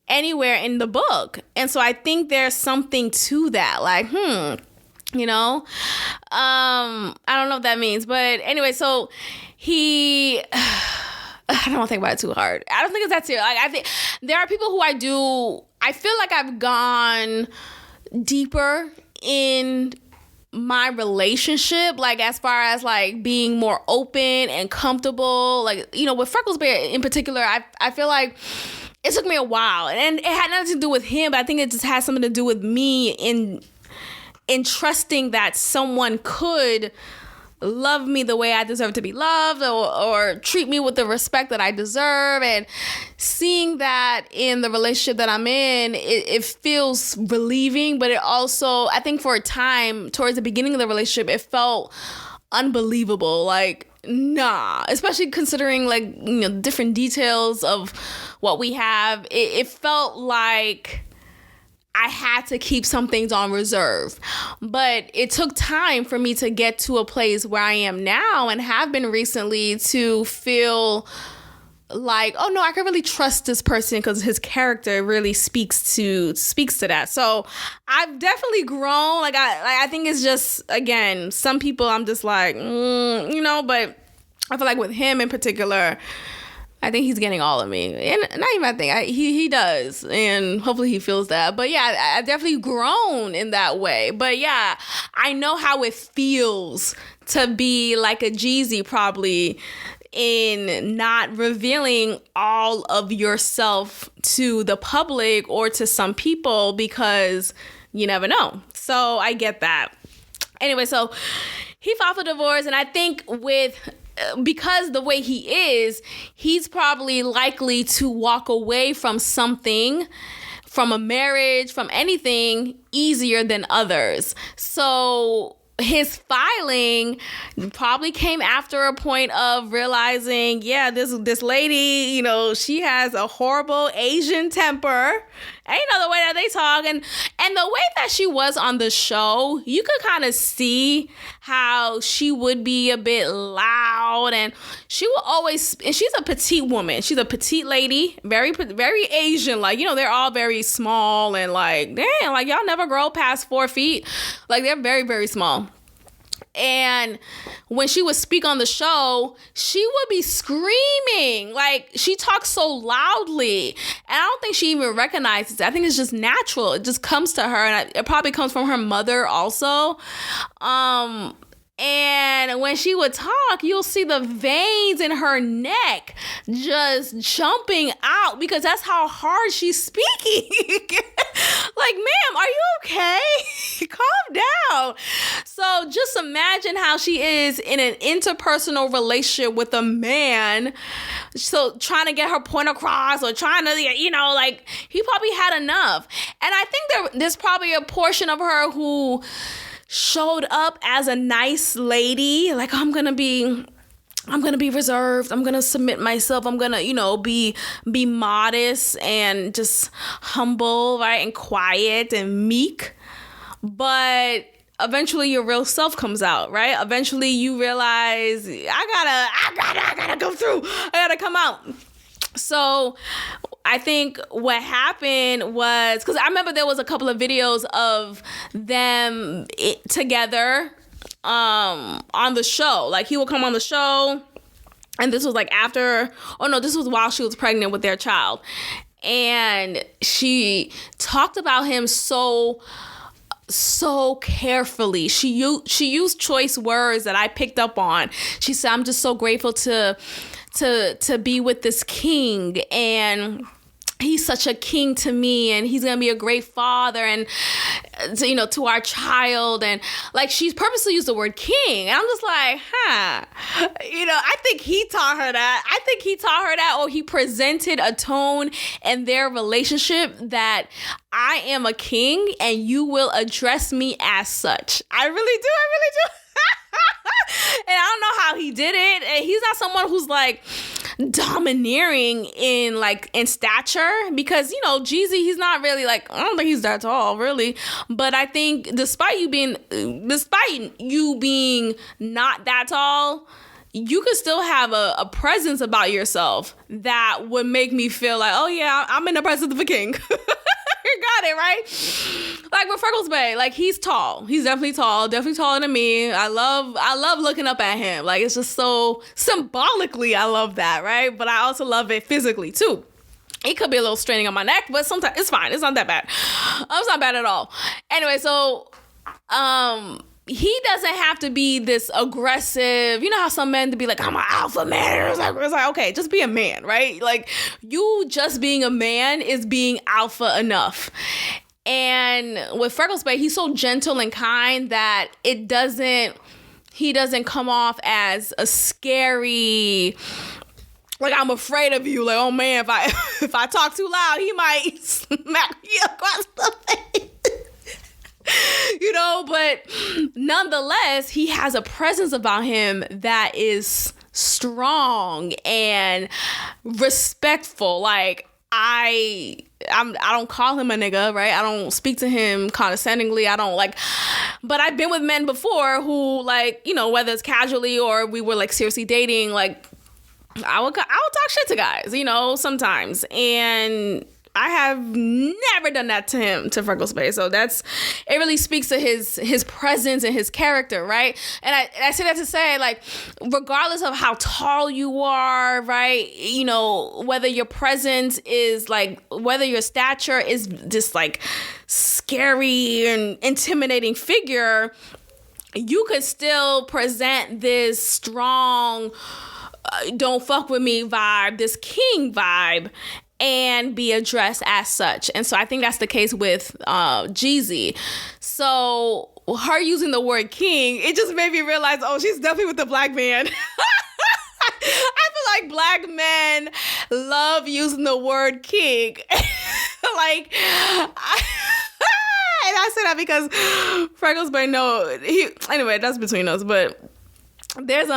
anywhere in the book. And so I think there's something to that. Like, I don't know what that means. But anyway, so he... I don't want to think about it too hard. I don't think it's that serious. Like, I think there are people who I feel like I've gone deeper in my relationship, like as far as like being more open and comfortable. Like, with Freckles Bear in particular, I feel like it took me a while. And it had nothing to do with him, but I think it just has something to do with me in trusting that someone could love me the way I deserve to be loved or treat me with the respect that I deserve. And seeing that in the relationship that I'm in, it feels relieving, but it also, I think for a time towards the beginning of the relationship, it felt unbelievable. Like, nah, especially considering like, different details of what we have. It felt like I had to keep some things on reserve. But it took time for me to get to a place where I am now and have been recently to feel like, oh no, I can really trust this person because his character really speaks to that. So I've definitely grown. Like I think it's just, again, some people I'm just like, but I feel like with him in particular, I think he's getting all of me. And not even I think, he does. And hopefully he feels that. But yeah, I've definitely grown in that way. But yeah, I know how it feels to be like a Jeezy probably in not revealing all of yourself to the public or to some people because you never know. So I get that. Anyway, so he filed for divorce. And I think because the way he is, he's probably likely to walk away from something, from a marriage, from anything easier than others. So his filing probably came after a point of realizing, yeah, this lady, she has a horrible Asian temper. And the way that they talk and the way that she was on the show, you could kind of see how she would be a bit loud, and she will always, and she's a petite woman. She's a petite lady, very, very Asian. Like, they're all very small and like, damn, like y'all never grow past 4 feet. Like they're very, very small. And when she would speak on the show, she would be screaming. Like, she talks so loudly. And I don't think she even recognizes it. I think it's just natural. It just comes to her. And it probably comes from her mother also. And when she would talk, you'll see the veins in her neck just jumping out because that's how hard she's speaking. Like, ma'am, are you okay? Calm down. So just imagine how she is in an interpersonal relationship with a man. So trying to get her point across or trying to, like he probably had enough. And I think there's probably a portion of her who showed up as a nice lady, like I'm gonna be reserved, I'm gonna submit myself, I'm gonna be modest and just humble, right, and quiet and meek. But eventually your real self comes out, right? Eventually you realize I gotta go through, I gotta come out. So I think what happened was, because I remember there was a couple of videos of them together on the show. Like he would come on the show And this was like after, oh no, this was while she was pregnant with their child. And she talked about him so carefully. She used choice words that I picked up on. She said, I'm just so grateful to be with this king, and he's such a king to me, and he's gonna be a great father, and to our child. And like, she's purposely used the word king, and I'm just like, I think he taught her that. Or he presented a tone in their relationship that I am a king and you will address me as such. I really do. And I don't know how he did it. And he's not someone who's like domineering in stature, because Jeezy, he's not really like, I don't think he's that tall really. But I think despite you being not that tall, you could still have a presence about yourself that would make me feel like, oh yeah, I'm in the presence of a king. You got it, right? Like with Freckles Bay, like, he's tall. He's definitely taller than me. I love looking up at him. Like, it's just so symbolically, I love that, right? But I also love it physically too. It could be a little straining on my neck, but sometimes it's fine. It's not that bad. It's not bad at all. Anyway, so he doesn't have to be this aggressive. You know how some men to be like, I'm an alpha man. It's like, okay, just be a man, right? Like, you just being a man is being alpha enough. And with Freckles Bay, he's so gentle and kind that he doesn't come off as a scary, like, I'm afraid of you. Like, oh man, if I talk too loud, he might smack me across the face. But nonetheless, he has a presence about him that is strong and respectful. Like, I don't call him a nigga, right? I don't speak to him condescendingly. But I've been with men before who, like, whether it's casually or we were like seriously dating, like, I would talk shit to guys, sometimes. And I have never done that to him, to Freckles Bay. So it really speaks to his presence and his character, right? And I say that to say, like, regardless of how tall you are, right? Whether your presence is like, whether your stature is this like scary and intimidating figure, you could still present this strong, don't fuck with me vibe, this king vibe, and be addressed as such. And so I think that's the case with Jeezy. So her using the word king, it just made me realize, oh, she's definitely with the black man. I feel like black men love using the word king. And I say that because Freckles Bay, anyway, that's between us. But there's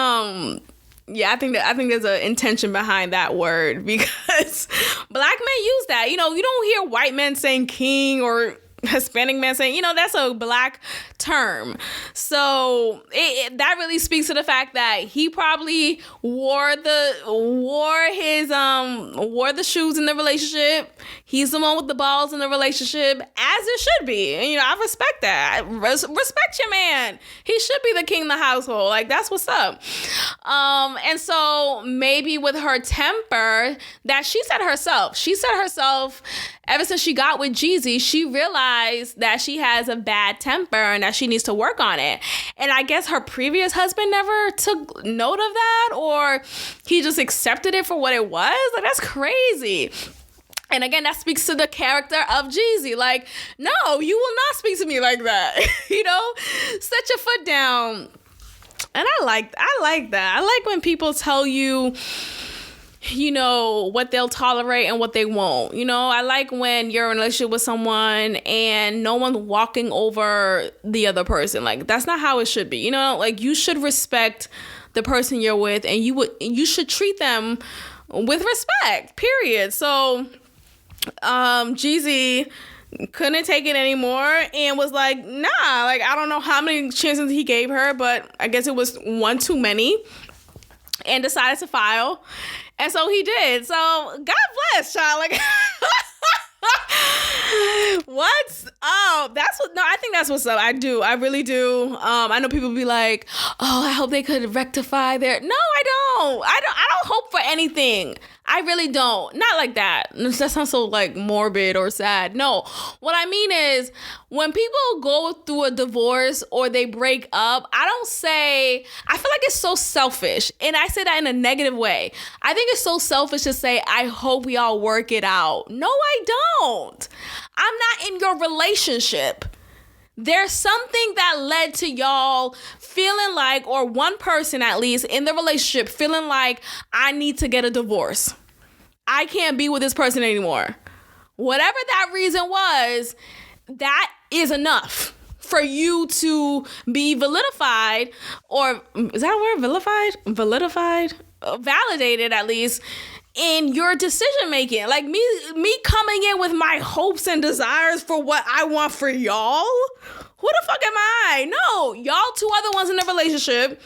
yeah, I think there's an intention behind that word, because black men use that. You don't hear white men saying king or Hispanic men saying, that's a black term. So that really speaks to the fact that he probably wore the shoes in the relationship. He's the one with the balls in the relationship, as it should be. And, I respect that. Respect your man. He should be the king of the household. Like, that's what's up. And so maybe with her temper that she said herself, ever since she got with Jeezy, she realized that she has a bad temper and that she needs to work on it. And I guess her previous husband never took note of that, or he just accepted it for what it was. Like, that's crazy. And again, that speaks to the character of Jeezy. Like, no, you will not speak to me like that. Set your foot down. And I like that. I like when people tell you, what they'll tolerate and what they won't. I like when you're in a relationship with someone and no one's walking over the other person. Like, that's not how it should be. Like, you should respect the person you're with, and you should treat them with respect, period. So Jeezy couldn't take it anymore and was like, nah, like, I don't know how many chances he gave her, but I guess it was one too many, and decided to file. And so he did. So God bless, child. Like, What? Oh, that's what. No, I think that's what's up. I do. I really do. I know people be like, "Oh, I hope they could rectify their." No, I don't. I don't hope for anything. I really don't. Not like that. That sounds so like morbid or sad. No. What I mean is when people go through a divorce or they break up, I don't say, I feel like it's so selfish. And I say that in a negative way. I think it's so selfish to say, I hope we all work it out. No, I don't. I'm not in your relationship. There's something that led to y'all feeling like, or one person at least in the relationship feeling like, I need to get a divorce. I can't be with this person anymore. Whatever that reason was, that is enough for you to be validified, or is that a word, vilified? Validified? Validated at least in your decision making. Like me coming in with my hopes and desires for what I want for y'all. Who the fuck am I? No, y'all two other ones in the relationship.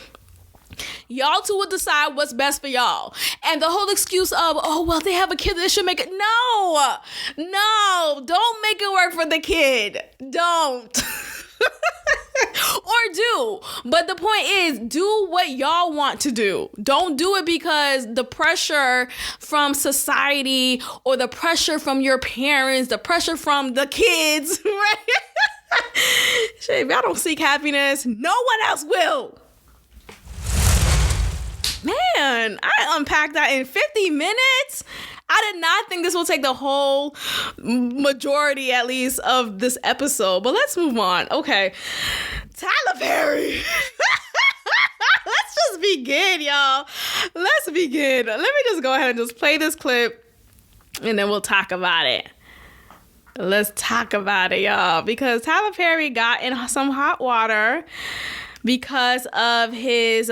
Y'all two will decide what's best for y'all. And the whole excuse of, oh, well, they have a kid, they should make it. No, don't make it work for the kid. Don't. Or do. But the point is, do what y'all want to do. Don't do it because the pressure from society or the pressure from your parents, the pressure from the kids, right? Shit, if y'all don't seek happiness, no one else will. Man, I unpacked that in 50 minutes. I did not think this will take the whole majority, at least, of this episode. But let's move on. Okay. Tyler Perry. Let's just begin, y'all. Let's begin. Let me just go ahead and just play this clip, and then we'll talk about it. Let's talk about it, y'all. Because Tyler Perry got in some hot water because of his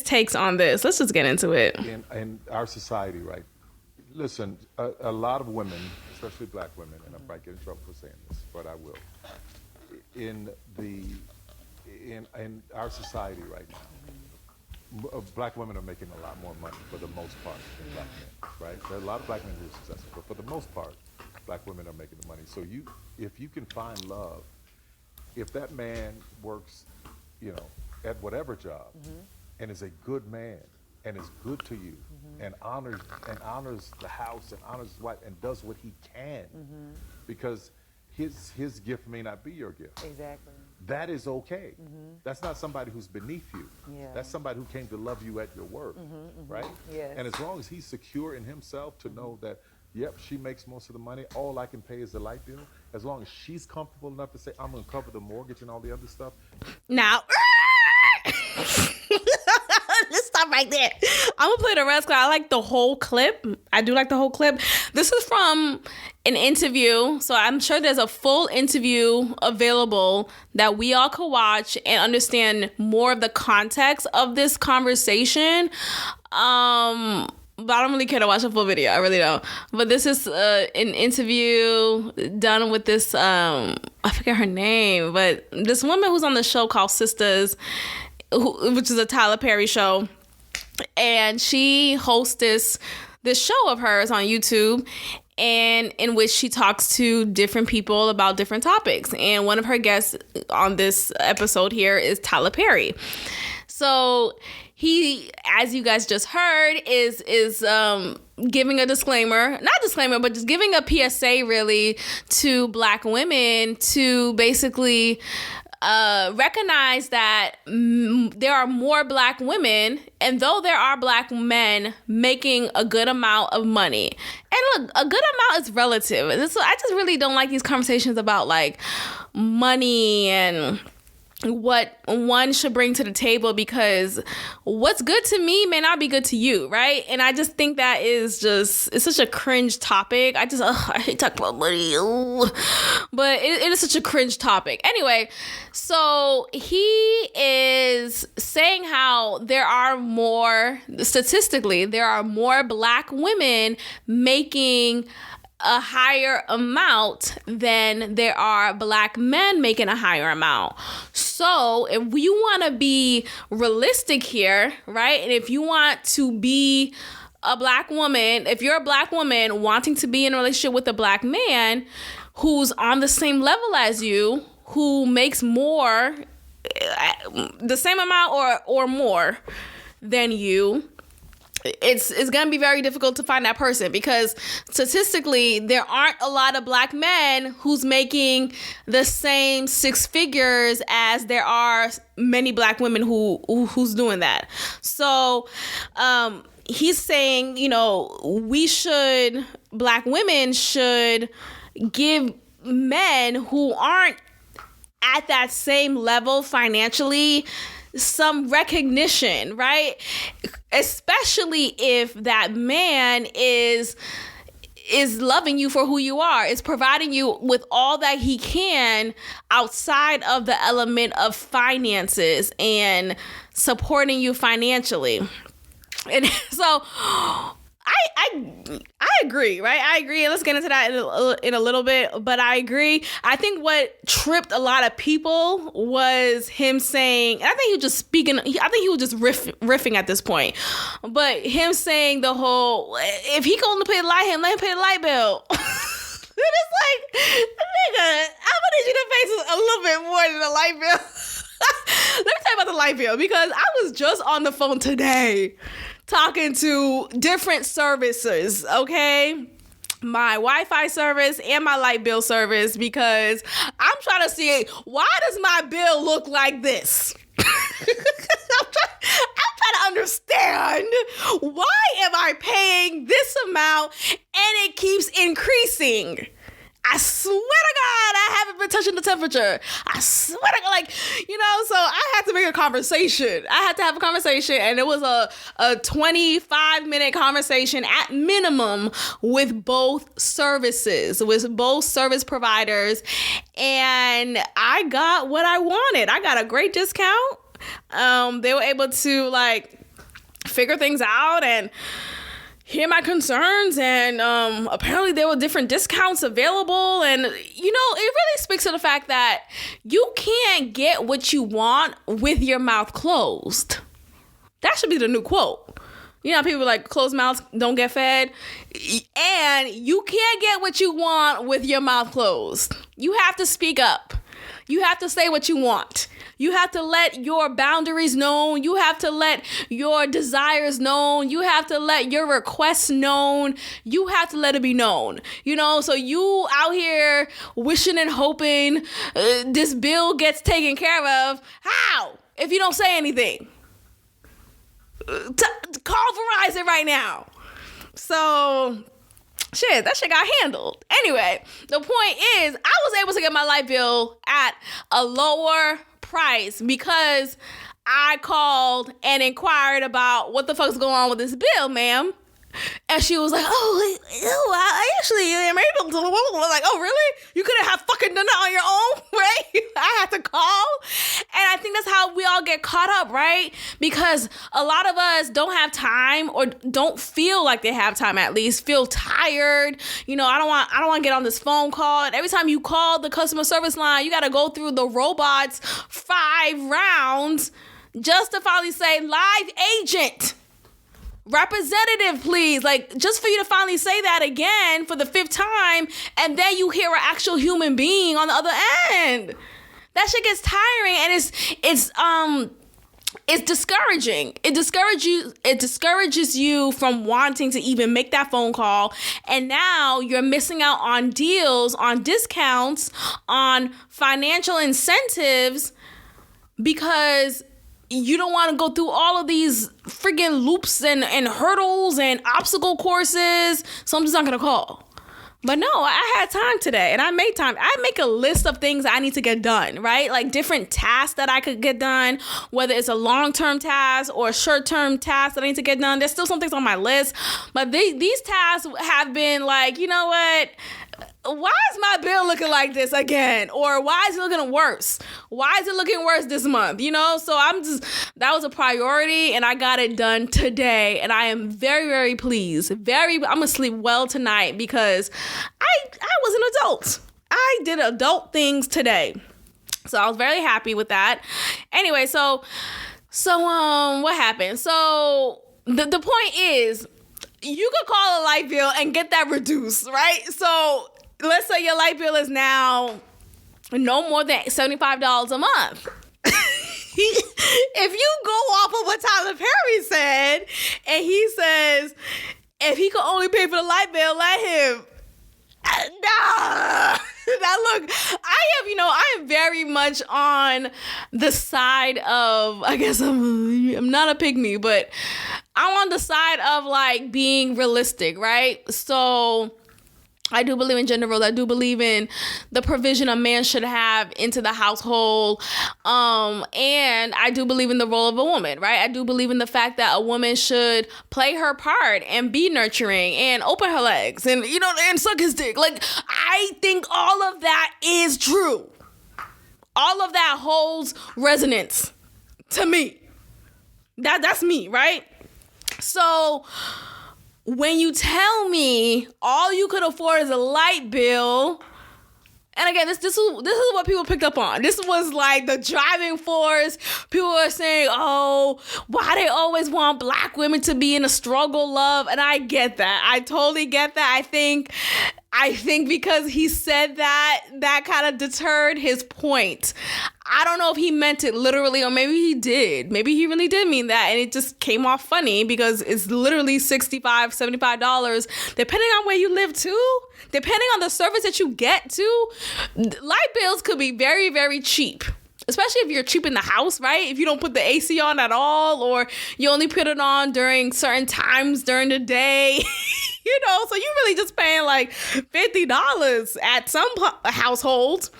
takes on this. Let's just get into it. In our society, right? Listen, a lot of women, especially black women, and I might get in trouble for saying this, but I will. In our society right now, black women are making a lot more money for the most part than black men, right? There are a lot of black men who are successful, but for the most part, black women are making the money. So if you can find love, if that man works, at whatever job, and is a good man, and is good to you, and honors the house, and honors his wife, and does what he can, because his gift may not be your gift. Exactly. That is okay. That's not somebody who's beneath you. Yeah. That's somebody who came to love you at your worth, right? Yes. And as long as he's secure in himself to know that, yep, she makes most of the money, all I can pay is the light bill, as long as she's comfortable enough to say, I'm going to cover the mortgage and all the other stuff. Now, let's stop right there. I'm gonna play the rest because I like the whole clip. I do like the whole clip. This is from an interview, so I'm sure there's a full interview available that we all could watch and understand more of the context of this conversation. But I don't really care to watch a full video. I really don't. But this is an interview done with this, I forget her name, but this woman who's on the show called Sisters, which is a Tyler Perry show. And she hosts this show of hers on YouTube, and in which she talks to different people about different topics. And one of her guests on this episode here is Tyler Perry. So he, as you guys just heard, is giving a disclaimer, not disclaimer, but just giving a PSA really to black women to basically recognize that there are more black women, and though there are black men making a good amount of money. And look, a good amount is relative. I just really don't like these conversations about like money and what one should bring to the table, because what's good to me may not be good to you, right? And I just think that it's such a cringe topic. I hate talking about money, but it is such a cringe topic. Anyway, so he is saying how statistically, there are more black women making a higher amount than there are black men making a higher amount. So if you want to be realistic here, right, and if you want to be a black woman, if you're a black woman wanting to be in a relationship with a black man who's on the same level as you, who makes more, the same amount or more than you, it's going to be very difficult to find that person, because statistically there aren't a lot of black men who's making the same six figures as there are many black women who's doing that. So he's saying, black women should give men who aren't at that same level financially some recognition, right? Especially if that man is loving you for who you are, is providing you with all that he can outside of the element of finances and supporting you financially. And so I agree, right? I agree. Let's get into that in a little bit, but I agree. I think what tripped a lot of people was him saying, and I think he was just speaking, I think he was just riffing at this point, but him saying the whole, if he going to pay the light, let him pay the light bill. It's like, nigga, I'm gonna need you to pay a little bit more than a light bill. Let me tell you about the light bill, because I was just on the phone today talking to different services, okay? My Wi-Fi service and my light bill service, because I'm trying to see, why does my bill look like this? I'm trying to understand, why am I paying this amount and it keeps increasing? I swear to God, I haven't been touching the temperature. I swear to God, so I had to make a conversation. I had to have a conversation, and it was a 25-minute conversation at minimum with both services, with both service providers, and I got what I wanted. I got a great discount. They were able to figure things out and hear my concerns, and apparently there were different discounts available, and it really speaks to the fact that you can't get what you want with your mouth closed. That should be the new quote. People are like, closed mouths don't get fed, and you can't get what you want with your mouth closed. You have to speak up. You have to say what you want. You have to let your boundaries known. You have to let your desires known. You have to let your requests known. You have to let it be known. So you out here wishing and hoping this bill gets taken care of. How? If you don't say anything. Call Verizon right now. So that shit got handled. Anyway, the point is, I was able to get my light bill at a lower price because I called and inquired about what the fuck's going on with this bill, ma'am. And she was like, I actually am able to. I was like, oh, really? You couldn't have fucking done that on your own, right? I had to call. And I think that's how we all get caught up, right? Because a lot of us don't have time, or don't feel like they have time, at least feel tired. I don't want to get on this phone call. And every time you call the customer service line, you got to go through the robot's 5 rounds just to finally say, live agent. Representative, please. Just for you to finally say that again for the 5th time, and then you hear an actual human being on the other end. That shit gets tiring, and it's discouraging. It discourages you from wanting to even make that phone call, and now you're missing out on deals, on discounts, on financial incentives, because you don't want to go through all of these friggin' loops and hurdles and obstacle courses, so I'm just not going to call. But no, I had time today, and I made time. I make a list of things I need to get done, right? Different tasks that I could get done, whether it's a long-term task or a short-term task that I need to get done. There's still some things on my list, but these tasks have been you know what? Why is my bill looking like this again? Or why is it looking worse? Why is it looking worse this month? So that was a priority, and I got it done today, and I am very, very pleased. I'm gonna sleep well tonight because I was an adult. I did adult things today. So I was very happy with that. Anyway, so what happened? So the point is, you could call a light bill and get that reduced, right? So let's say your light bill is now no more than $75 a month. If you go off of what Tyler Perry said, and he says, if he could only pay for the light bill, let him. Nah. Now look, I am very much on the side of, I guess I'm not a pygmy, but I'm on the side of like being realistic, right? So I do believe in gender roles. I do believe in the provision a man should have into the household. And I do believe in the role of a woman, right? I do believe in the fact that a woman should play her part and be nurturing and open her legs and, and suck his dick. Like, I think all of that is true. All of that holds resonance to me. That's me, right? So when you tell me all you could afford is a light bill, and again, this is what people picked up on. This was like the driving force. People are saying, oh, why they always want black women to be in a struggle love? And I get that. I totally get that. I think because he said that kind of deterred his point. I don't know if he meant it literally, or maybe he did. Maybe he really did mean that, and it just came off funny because it's literally $65, $75, depending on where you live too, depending on the service that you get to. Light bills could be very, very cheap. Especially if you're cheap in the house, right? If you don't put the AC on at all, or you only put it on during certain times during the day, so you're really just paying like $50 at some households.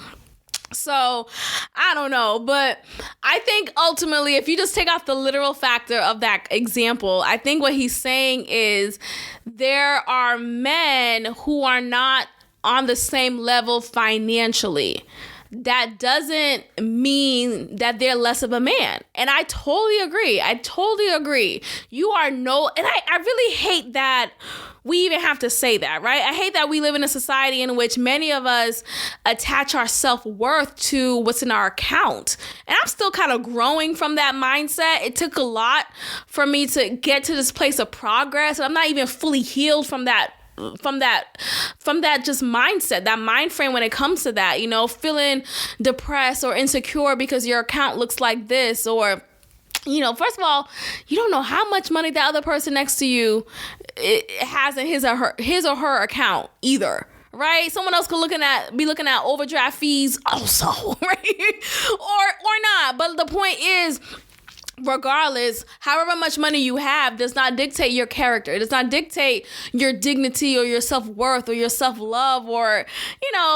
So I don't know, but I think ultimately, if you just take off the literal factor of that example, I think what he's saying is there are men who are not on the same level financially. That doesn't mean that they're less of a man. And I totally agree. You are and I really hate that we even have to say that, right? I hate that we live in a society in which many of us attach our self-worth to what's in our account. And I'm still kind of growing from that mindset. It took a lot for me to get to this place of progress. And I'm not even fully healed from that just mindset, that mind frame when it comes to that, feeling depressed or insecure because your account looks like this, or first of all, you don't know how much money the other person next to you has in his or her account either. Right? Someone else could be looking at overdraft fees also, right? or not. But the point is, regardless, however much money you have does not dictate your character. It does not dictate your dignity or your self-worth or your self-love or,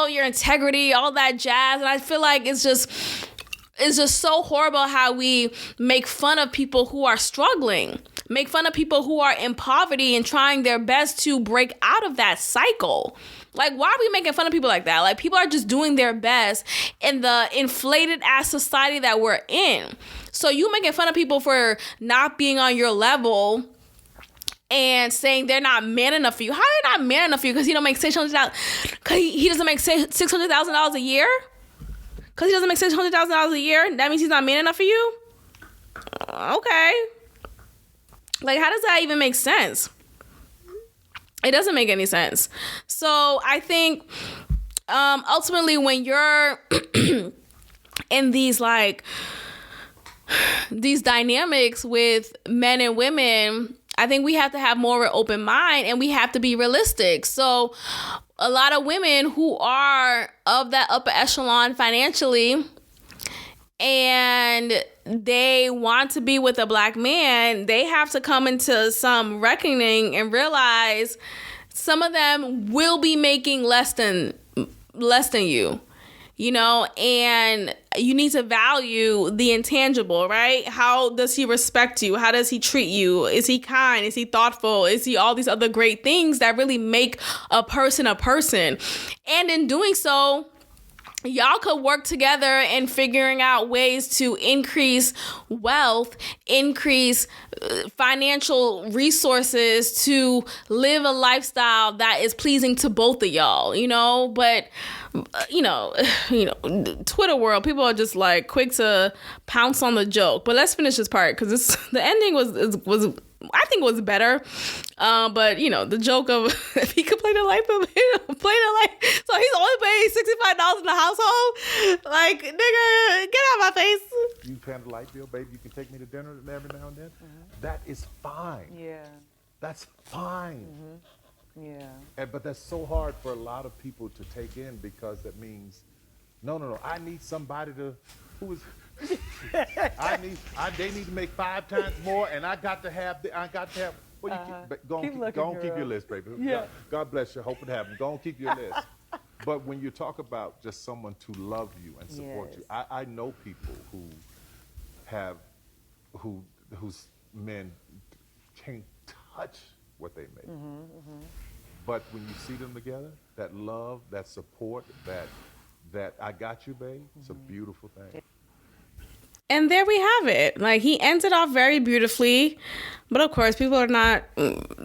your integrity, all that jazz. And I feel like it's just so horrible how we make fun of people who are struggling, make fun of people who are in poverty and trying their best to break out of that cycle. Like, why are we making fun of people like that? Like, people are just doing their best in the inflated ass society that we're in. So you making fun of people for not being on your level and saying they're not man enough for you. How are they not man enough for you? Because he don't make $600,000. Because he doesn't make $600,000 a year. Because he doesn't make $600,000 a year. That means he's not man enough for you. Okay. Like, how does that even make sense? It doesn't make any sense. So I think ultimately when you're in these dynamics with men and women, I think we have to have more of an open mind and we have to be realistic. So a lot of women who are of that upper echelon financially and they want to be with a black man, they have to come into some reckoning and realize some of them will be making less than you. And you need to value the intangible, right? How does he respect you? How does he treat you? Is he kind? Is he thoughtful? Is he all these other great things that really make a person a person? And in doing so, y'all could work together in figuring out ways to increase wealth, increase financial resources to live a lifestyle that is pleasing to both of y'all, but Twitter world, people are just like quick to pounce on the joke. But let's finish this part because the ending was I think was better. But you know, the joke of if he could play the light bill, play the light. So he's only paying $65 in the household. Like, nigga, get out of my face. You paying the light bill, baby? You can take me to dinner every now and then. Mm-hmm. That is fine. Yeah. That's fine. Mm-hmm. Yeah. But that's so hard for a lot of people to take in because that means, no. I need somebody to, who is. They need to make 5 times more, and I got to have. Well, go on, keep your list, baby. Yeah. God bless you. Hope it happens. Go on, keep your list. But when you talk about just someone to love you and support you, I know people whose men can't touch what they make. Mm-hmm, mm-hmm. But when you see them together, that love, that support, that I got you, babe, it's a beautiful thing. And there we have it. Like, he ends it off very beautifully. But of course, people are not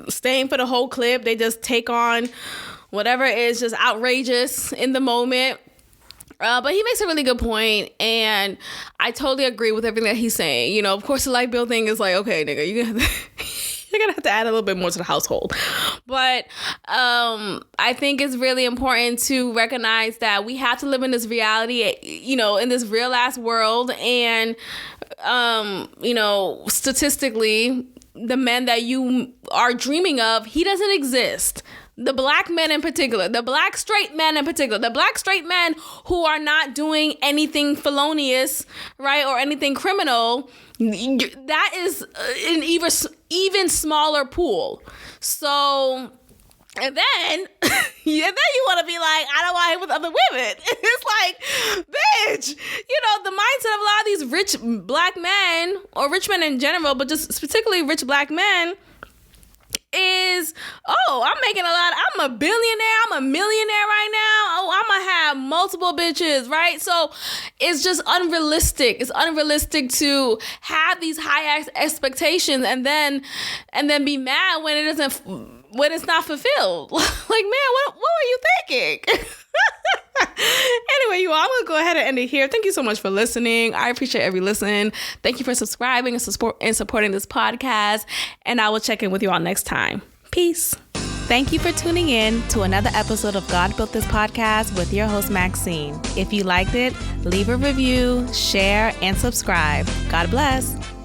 staying for the whole clip. They just take on whatever is just outrageous in the moment. But he makes a really good point, and I totally agree with everything that he's saying. You know, of course, the light bill thing is like, okay, nigga, you're gonna have to add a little bit more to the household. But I think it's really important to recognize that we have to live in this reality, you know, in this real ass world. And, you know, statistically, the men that you are dreaming of, he doesn't exist. The black men in particular, the black straight men in particular, the black straight men who are not doing anything felonious, right, or anything criminal, that is an even smaller pool. So, and then you want to be like, I don't want him with other women. It's like, bitch, you know, the mindset of a lot of these rich black men, or rich men in general, but just particularly rich black men, is, oh, I'm making a lot. I'm a billionaire. I'm a millionaire right now. Oh, I'm gonna have multiple bitches, right? So it's just unrealistic. It's unrealistic to have these high expectations and then be mad when it's not fulfilled. Like, man, what were you thinking? Anyway, you all, I'm gonna go ahead and end it here. Thank you so much for listening. I appreciate every listen. Thank you for subscribing and supporting this podcast. And I will check in with you all next time. Peace. Thank you for tuning in to another episode of God Built This Podcast with your host, Maxine. If you liked it, leave a review, share, and subscribe. God bless.